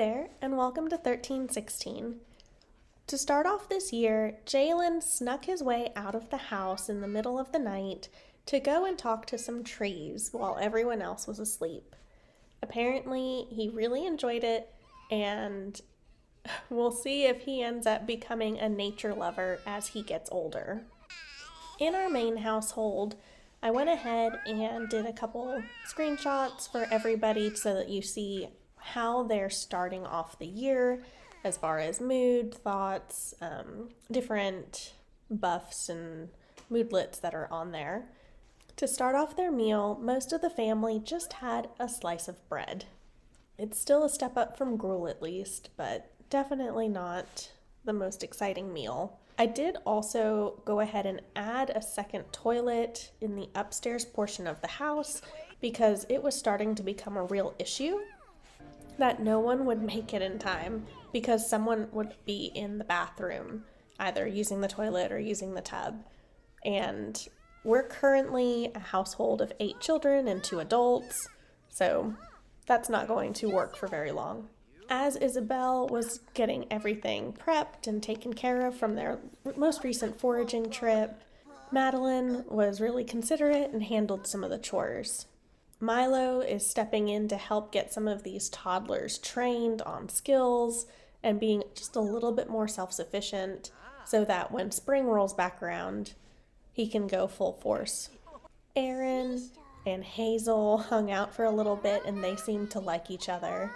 there, and welcome to 1316. To start off this year, Jalen snuck his way out of the house in the middle of the night to go and talk to some trees while everyone else was asleep. Apparently, he really enjoyed it, and we'll see if he ends up becoming a nature lover as he gets older. In our main household, I went ahead and did a couple screenshots for everybody so that you see how they're starting off the year as far as mood, thoughts, different buffs and moodlets that are on there. To start off their meal, most of the family just had a slice of bread. It's still a step up from gruel at least, but definitely not the most exciting meal. I did also go ahead and add a second toilet in the upstairs portion of the house because it was starting to become a real issue that no one would make it in time because someone would be in the bathroom, either using the toilet or using the tub. And we're currently a household of 8 children and 2 adults, so that's not going to work for very long. As Isabel was getting everything prepped and taken care of from their most recent foraging trip, Madeline was really considerate and handled some of the chores. Milo is stepping in to help get some of these toddlers trained on skills and being just a little bit more self-sufficient so that when spring rolls back around, he can go full force. Aron and Hazel hung out for a little bit and they seemed to like each other.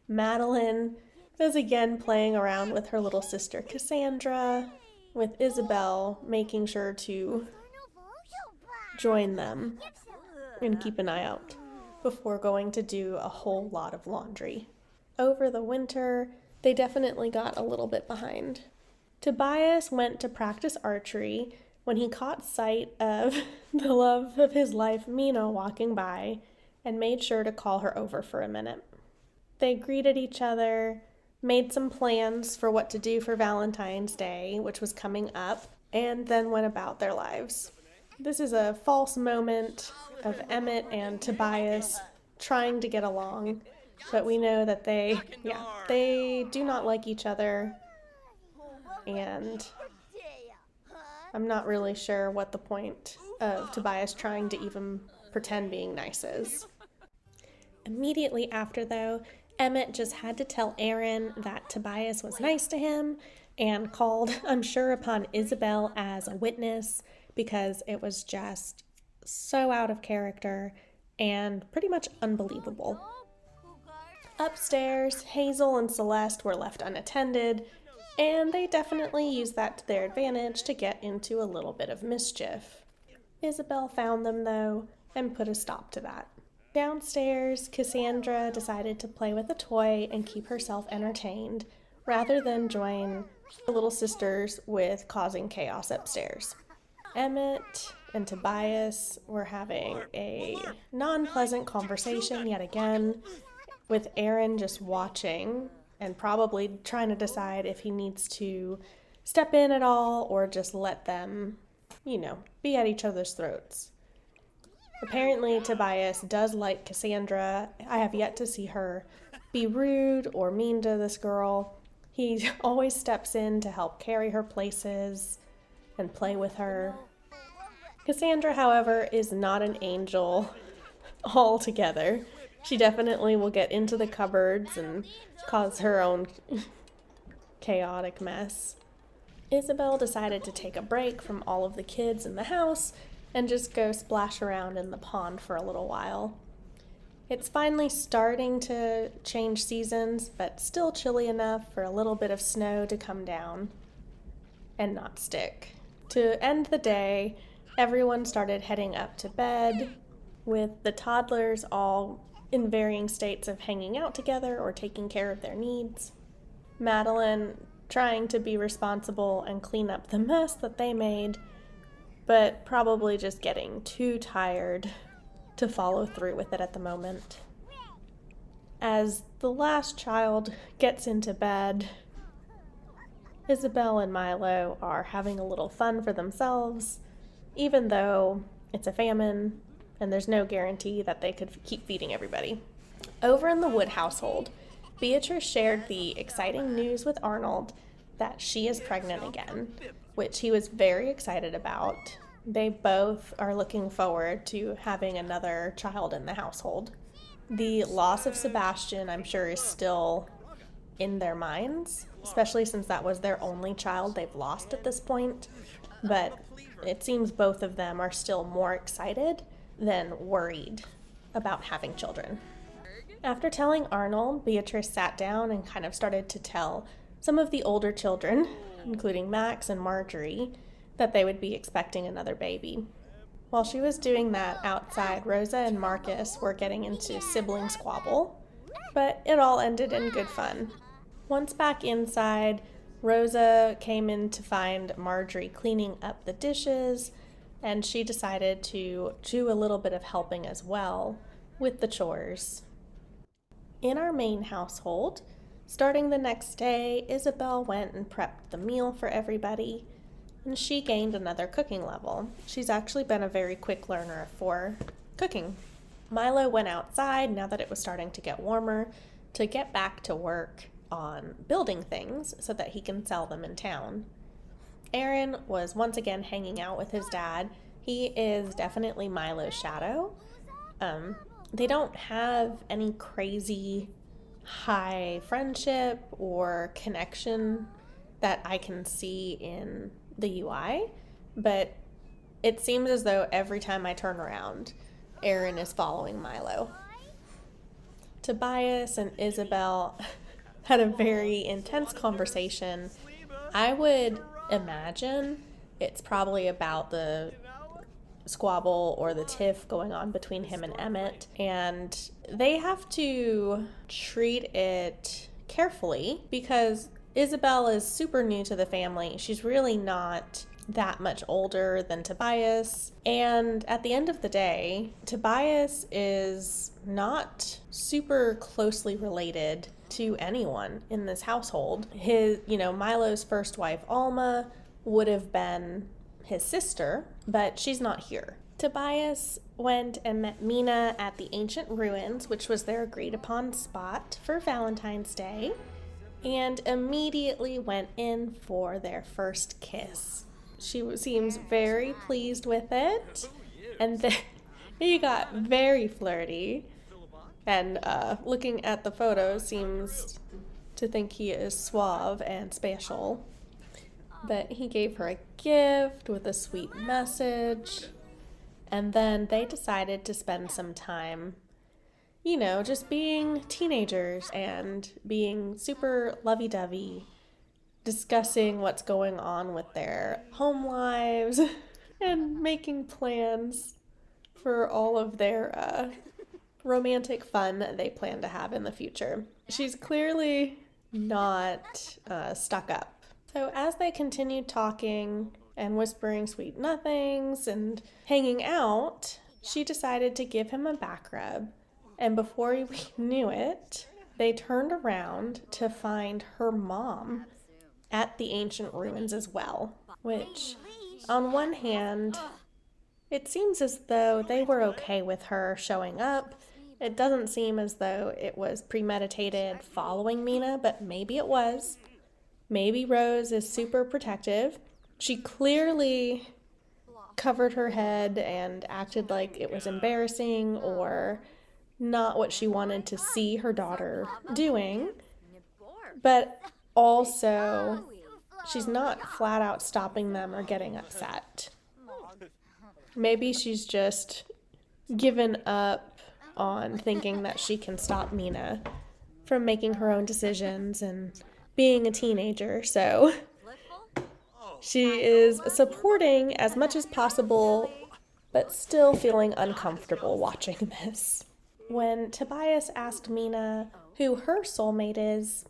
Madeline is again playing around with her little sister Casandra, with Isabel making sure to join them and keep an eye out before going to do a whole lot of laundry. Over the winter, they definitely got a little bit behind. Tobias went to practice archery when he caught sight of the love of his life, Mina, walking by and made sure to call her over for a minute. They greeted each other, made some plans for what to do for Valentine's Day, which was coming up, and then went about their lives. This is a false moment of Emmett and Tobias trying to get along, but we know that they do not like each other, and I'm not really sure what the point of Tobias trying to even pretend being nice is. Immediately after, though, Emmett just had to tell Aron that Tobias was nice to him and called, I'm sure, upon Isabel as a witness because it was just so out of character and pretty much unbelievable. Upstairs, Hazel and Celeste were left unattended, and they definitely used that to their advantage to get into a little bit of mischief. Isabel found them, though, and put a stop to that. Downstairs, Casandra decided to play with a toy and keep herself entertained, rather than join the little sisters with causing chaos upstairs. Emmett and Tobias were having a non-pleasant conversation yet again, with Aron just watching and probably trying to decide if he needs to step in at all or just let them, be at each other's throats. Apparently, Tobias does like Casandra. I have yet to see her be rude or mean to this girl. He always steps in to help carry her places and play with her. Casandra, however, is not an angel altogether. She definitely will get into the cupboards and cause her own chaotic mess. Isabel decided to take a break from all of the kids in the house and just go splash around in the pond for a little while. It's finally starting to change seasons, but still chilly enough for a little bit of snow to come down and not stick. To end the day, everyone started heading up to bed, with the toddlers all in varying states of hanging out together or taking care of their needs. Madeline trying to be responsible and clean up the mess that they made, but probably just getting too tired to follow through with it at the moment. As the last child gets into bed, Isabel and Milo are having a little fun for themselves, even though it's a famine and there's no guarantee that they could keep feeding everybody. Over in the Wood household, Beatrice shared the exciting news with Arnold that she is pregnant again, which he was very excited about. They both are looking forward to having another child in the household. The loss of Sebastian, I'm sure, is still in their minds, especially since that was their only child they've lost at this point. But it seems both of them are still more excited than worried about having children. After telling Arnold, Beatrice sat down and kind of started to tell some of the older children, including Max and Marjorie, that they would be expecting another baby. While she was doing that outside, Rosa and Marcus were getting into sibling squabble, but it all ended in good fun. Once back inside, Rosa came in to find Marjorie cleaning up the dishes, and she decided to do a little bit of helping as well with the chores. In our main household, starting the next day, Isabel went and prepped the meal for everybody, and she gained another cooking level. She's actually been a very quick learner for cooking. Milo went outside, now that it was starting to get warmer, to get back to work on building things so that he can sell them in town. Aron was once again hanging out with his dad. He is definitely Milo's shadow. They don't have any crazy high friendship or connection that I can see in the UI, but it seems as though every time I turn around, Aron is following Milo. Tobias and Isabel had a very intense conversation. I would imagine it's probably about the squabble or the tiff going on between him and Emmett, and they have to treat it carefully because Isabel is super new to the family. She's really not that much older than Tobias, and at the end of the day, Tobias is not super closely related to anyone in this household. Milo's first wife, Alma, would have been his sister, but she's not here. Tobias went and met Mina at the ancient ruins, which was their agreed upon spot for Valentine's Day, and immediately went in for their first kiss. She seems very pleased with it, and then he got very flirty, and looking at the photos seems to think he is suave and special. But he gave her a gift with a sweet message, and then they decided to spend some time, just being teenagers and being super lovey-dovey, discussing what's going on with their home lives and making plans for all of their romantic fun that they plan to have in the future. She's clearly not stuck up. So as they continued talking and whispering sweet nothings and hanging out, she decided to give him a back rub. And before we knew it, they turned around to find her mom at the ancient ruins as well, which on one hand, it seems as though they were okay with her showing up. It doesn't seem as though it was premeditated following Mina, but maybe it was. Maybe Rose is super protective. She clearly covered her head and acted like it was embarrassing or not what she wanted to see her daughter doing. But also, she's not flat out stopping them or getting upset. Maybe she's just given up on thinking that she can stop Mina from making her own decisions and being a teenager, so she is supporting as much as possible, but still feeling uncomfortable watching this. When Tobias asked Mina who her soulmate is,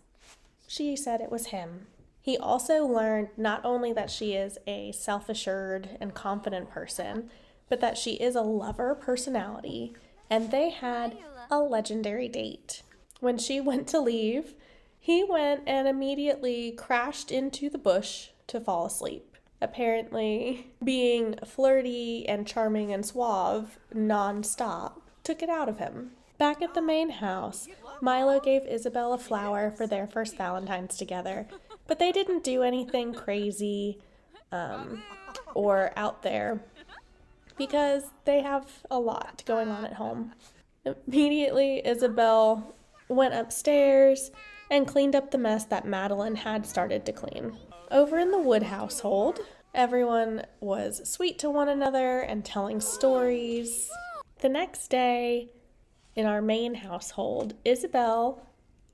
she said it was him. He also learned not only that she is a self-assured and confident person, but that she is a lover personality, and they had a legendary date. When she went to leave, he went and immediately crashed into the bush to fall asleep. Apparently, being flirty and charming and suave nonstop took it out of him. Back at the main house, Milo gave Isabel a flower for their first Valentine's together, but they didn't do anything crazy or out there because they have a lot going on at home. Immediately, Isabel went upstairs and cleaned up the mess that Madeline had started to clean. Over in the Wood household, everyone was sweet to one another and telling stories. The next day, in our main household, Isabel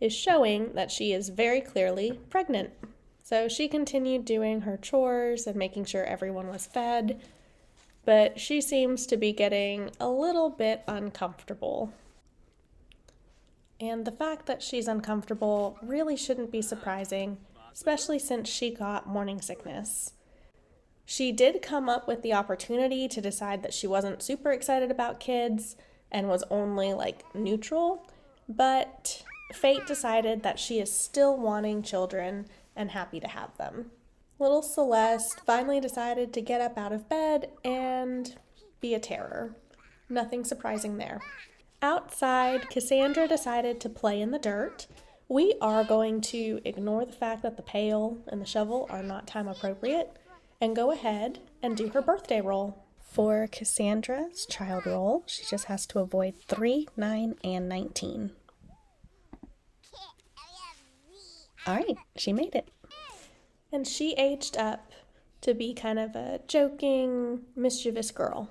is showing that she is very clearly pregnant. So she continued doing her chores and making sure everyone was fed, but she seems to be getting a little bit uncomfortable. And the fact that she's uncomfortable really shouldn't be surprising, especially since she got morning sickness. She did come up with the opportunity to decide that she wasn't super excited about kids and was only neutral, but fate decided that she is still wanting children and happy to have them. Little Celeste finally decided to get up out of bed and be a terror. Nothing surprising there. Outside, Casandra decided to play in the dirt. We are going to ignore the fact that the pail and the shovel are not time appropriate and go ahead and do her birthday roll. For Cassandra's child roll, she just has to avoid 3, 9, and 19. All right, she made it. And she aged up to be kind of a joking, mischievous girl.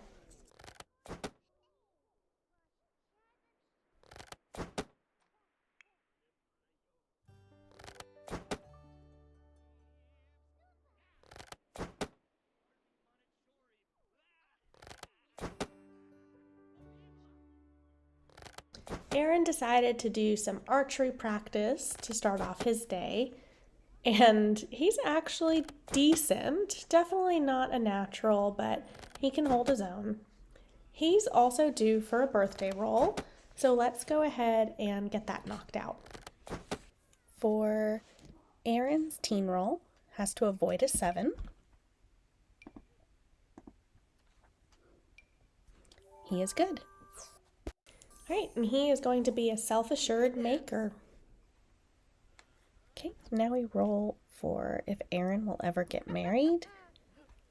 Aron decided to do some archery practice to start off his day, and he's actually decent. Definitely not a natural, but he can hold his own. He's also due for a birthday roll, so let's go ahead and get that knocked out. For Aron's teen roll, has to avoid a 7. He is good. All right, and he is going to be a self-assured maker. Okay, now we roll for if Aron will ever get married,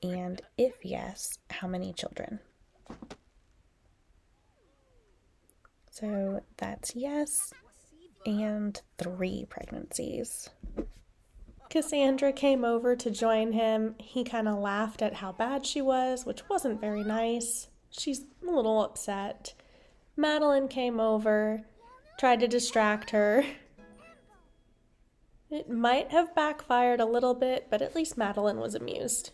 and if yes, how many children. So that's yes, and 3 pregnancies. Casandra came over to join him. He kind of laughed at how bad she was, which wasn't very nice. She's a little upset. Madeline came over, tried to distract her. It might have backfired a little bit, but at least Madeline was amused.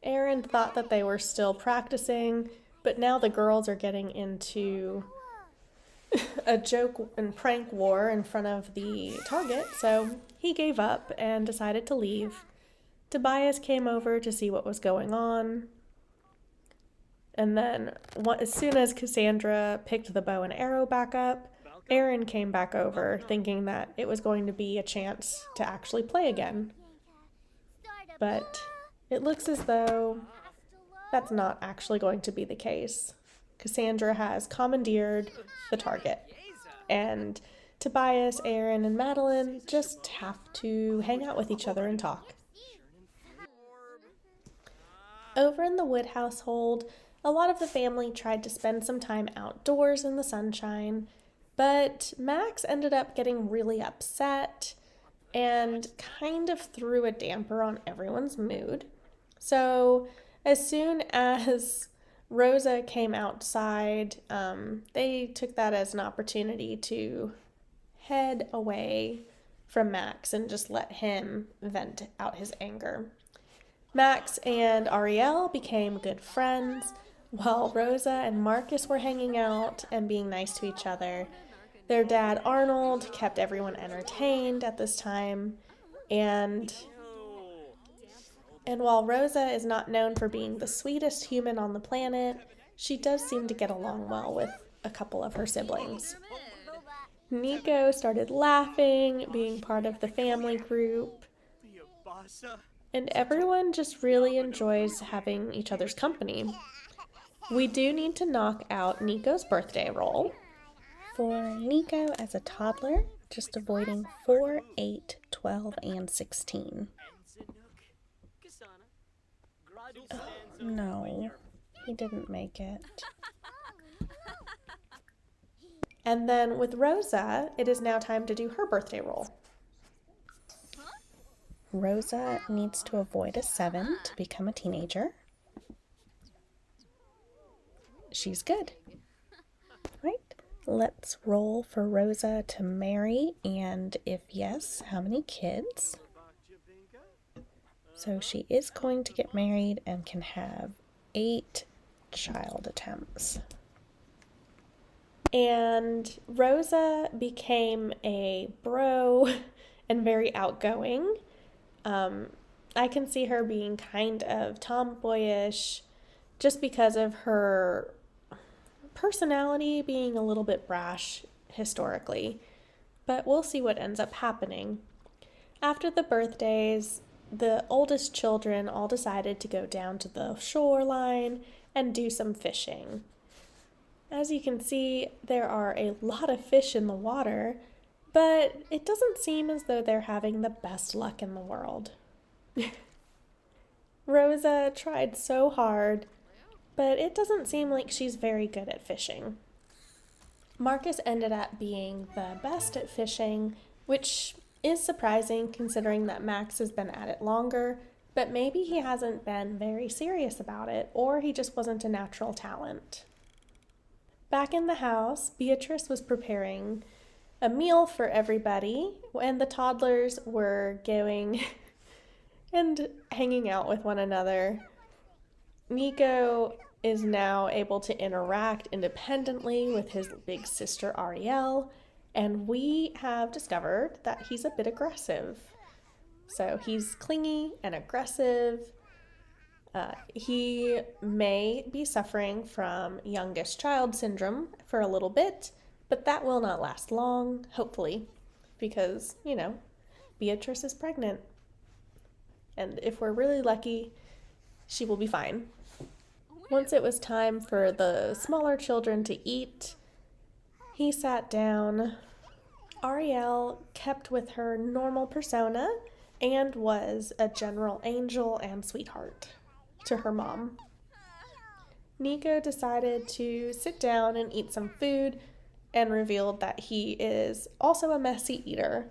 Aron thought that they were still practicing, but now the girls are getting into a joke and prank war in front of the target, so he gave up and decided to leave. Tobias came over to see what was going on. And then, as soon as Casandra picked the bow and arrow back up, Aron came back over, thinking that it was going to be a chance to actually play again. But it looks as though that's not actually going to be the case. Casandra has commandeered the target, and Tobias, Aron, and Madeline just have to hang out with each other and talk. Over in the Wood household, a lot of the family tried to spend some time outdoors in the sunshine, but Max ended up getting really upset and kind of threw a damper on everyone's mood. So as soon as Rosa came outside, they took that as an opportunity to head away from Max and just let him vent out his anger. Max and Arielle became good friends, while Rosa and Marcus were hanging out and being nice to each other. Their dad, Arnold, kept everyone entertained at this time, and while Rosa is not known for being the sweetest human on the planet, she does seem to get along well with a couple of her siblings. Nico started laughing, being part of the family group, and everyone just really enjoys having each other's company. We do need to knock out Nico's birthday roll. For Nico as a toddler, just avoiding 4, 8, 12, and 16. Oh, no, he didn't make it. And then with Rosa, it is now time to do her birthday roll. Rosa needs to avoid a 7 to become a teenager. She's good. Right, let's roll for Rosa to marry, and if yes, how many kids? So she is going to get married and can have 8 child attempts. And Rosa became a bro and very outgoing. I can see her being kind of tomboyish just because of her personality being a little bit brash historically. But we'll see what ends up happening. After the birthdays, the oldest children all decided to go down to the shoreline and do some fishing. As you can see, there are a lot of fish in the water, but it doesn't seem as though they're having the best luck in the world. Rosa tried so hard, but it doesn't seem like she's very good at fishing. Marcus ended up being the best at fishing, which is surprising considering that Max has been at it longer, but maybe he hasn't been very serious about it, or he just wasn't a natural talent. Back in the house, Beatrice was preparing a meal for everybody, and the toddlers were going and hanging out with one another. Nico is now able to interact independently with his big sister Arielle, and we have discovered that he's a bit aggressive. So he's clingy and aggressive. He may be suffering from youngest child syndrome for a little bit, but that will not last long, hopefully, because, Beatrice is pregnant. And if we're really lucky, she will be fine. Once it was time for the smaller children to eat, he sat down. Arielle kept with her normal persona and was a general angel and sweetheart to her mom. Nico decided to sit down and eat some food and revealed that he is also a messy eater.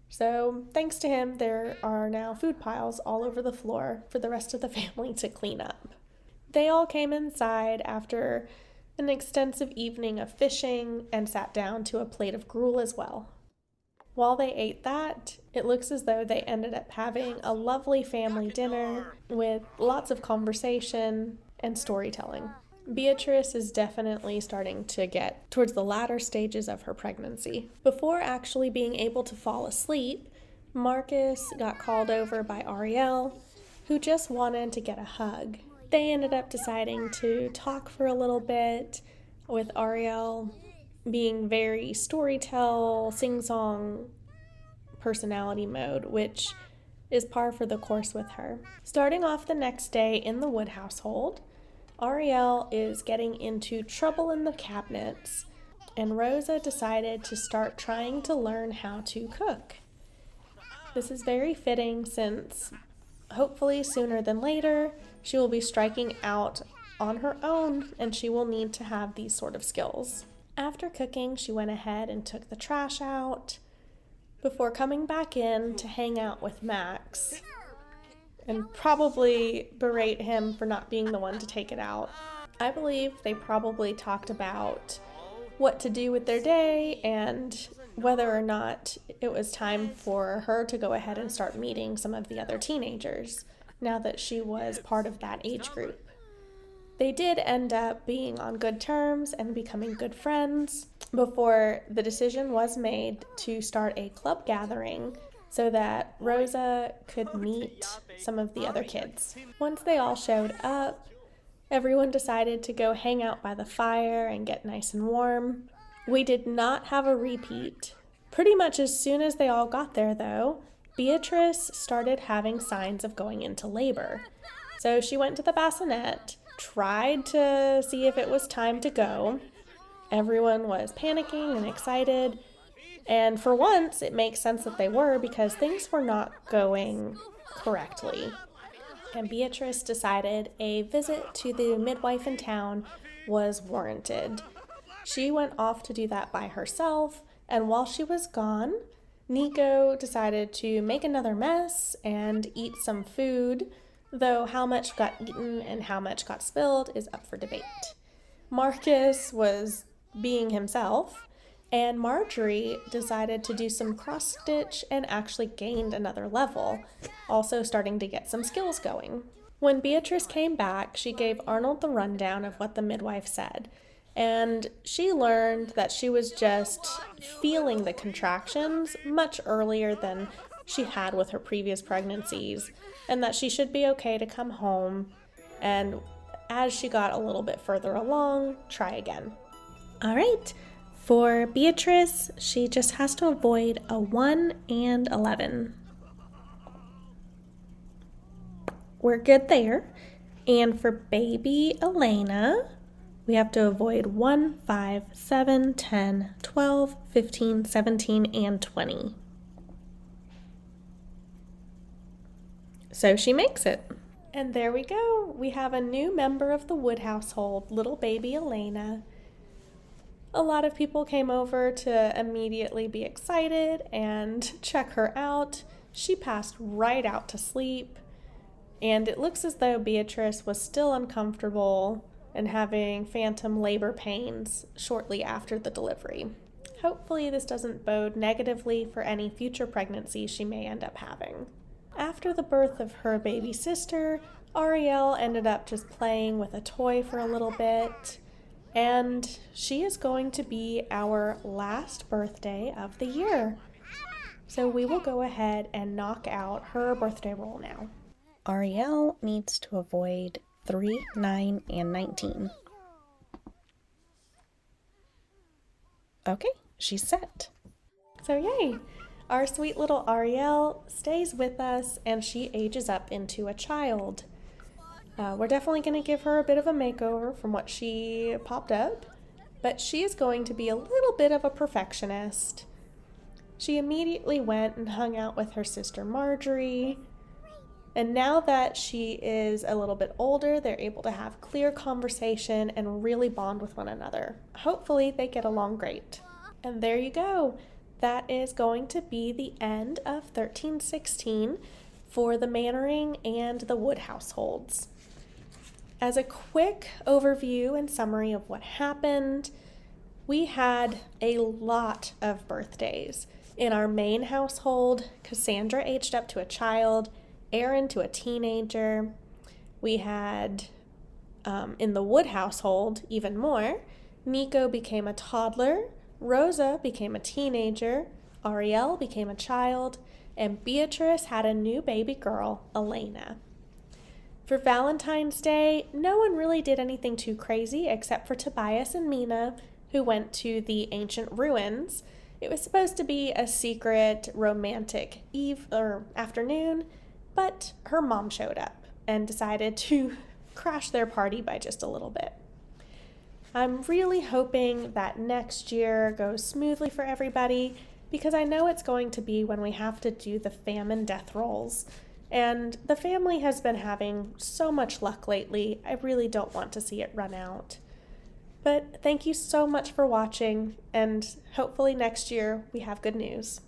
So thanks to him, there are now food piles all over the floor for the rest of the family to clean up. They all came inside after an extensive evening of fishing and sat down to a plate of gruel as well. While they ate that, it looks as though they ended up having a lovely family dinner with lots of conversation and storytelling. Beatrice is definitely starting to get towards the latter stages of her pregnancy. Before actually being able to fall asleep, Marcus got called over by Arielle, who just wanted to get a hug. They ended up deciding to talk for a little bit, with Arielle being very storytell, sing-song personality mode, which is par for the course with her. Starting off the next day in the Wood household, Arielle is getting into trouble in the cabinets, and Rosa decided to start trying to learn how to cook. This is very fitting since, hopefully sooner than later, she will be striking out on her own and she will need to have these sort of skills. After cooking, she went ahead and took the trash out before coming back in to hang out with Max and probably berate him for not being the one to take it out. I believe they probably talked about what to do with their day and whether or not it was time for her to go ahead and start meeting some of the other teenagers now that she was part of that age group. They did end up being on good terms and becoming good friends before the decision was made to start a club gathering so that Rosa could meet some of the other kids. Once they all showed up, everyone decided to go hang out by the fire and get nice and warm. We did not have a repeat. Pretty much as soon as they all got there, though, Beatrice started having signs of going into labor. So she went to the bassinet, tried to see if it was time to go, Everyone was panicking and excited, and for once it makes sense that they were because things were not going correctly. And Beatrix decided a visit to the midwife in town was warranted. She went off to do that by herself, and while she was gone, Nico decided to make another mess and eat some food, though how much got eaten and how much got spilled is up for debate. Marcus was being himself, and Marjorie decided to do some cross-stitch and actually gained another level, also starting to get some skills going. When Beatrix came back, she gave Arnold the rundown of what the midwife said, and she learned that she was just feeling the contractions much earlier than she had with her previous pregnancies, and that she should be okay to come home, and as she got a little bit further along, try again. All right. For Beatrix, she just has to avoid a 1 and 11. We're good there. And for baby Elena, we have to avoid 1, 5, 7, 10, 12, 15, 17, and 20. So she makes it. And there we go. We have a new member of the Wood household, little baby Elena. A lot of people came over to immediately be excited and check her out. She passed right out to sleep, and it looks as though Beatrix was still uncomfortable and having phantom labor pains shortly after the delivery. Hopefully this doesn't bode negatively for any future pregnancies she may end up having. After the birth of her baby sister, Arielle ended up just playing with a toy for a little bit. And she is going to be our last birthday of the year. So we will go ahead and knock out her birthday roll now. Arielle needs to avoid 3, 9, and 19. Okay, she's set. So yay! Our sweet little Arielle stays with us and she ages up into a child. We're definitely going to give her a bit of a makeover from what she popped up, but she is going to be a little bit of a perfectionist. She immediately went and hung out with her sister Marjorie, and now that she is a little bit older, they're able to have clear conversation and really bond with one another. Hopefully they get along great. And there you go. That is going to be the end of 1316 for the Mannering and the Wood households. As a quick overview and summary of what happened, we had a lot of birthdays. In our main household, Casandra aged up to a child, Aron to a teenager. We had, in the Wood household, even more. Nico became a toddler, Rosa became a teenager, Arielle became a child, and Beatrix had a new baby girl, Elena. For Valentine's Day, no one really did anything too crazy except for Tobias and Mina, who went to the ancient ruins. It was supposed to be a secret romantic afternoon, but her mom showed up and decided to crash their party by just a little bit. I'm really hoping that next year goes smoothly for everybody because I know it's going to be when we have to do the famine death rolls. And the family has been having so much luck lately, I really don't want to see it run out. But thank you so much for watching, and hopefully next year we have good news.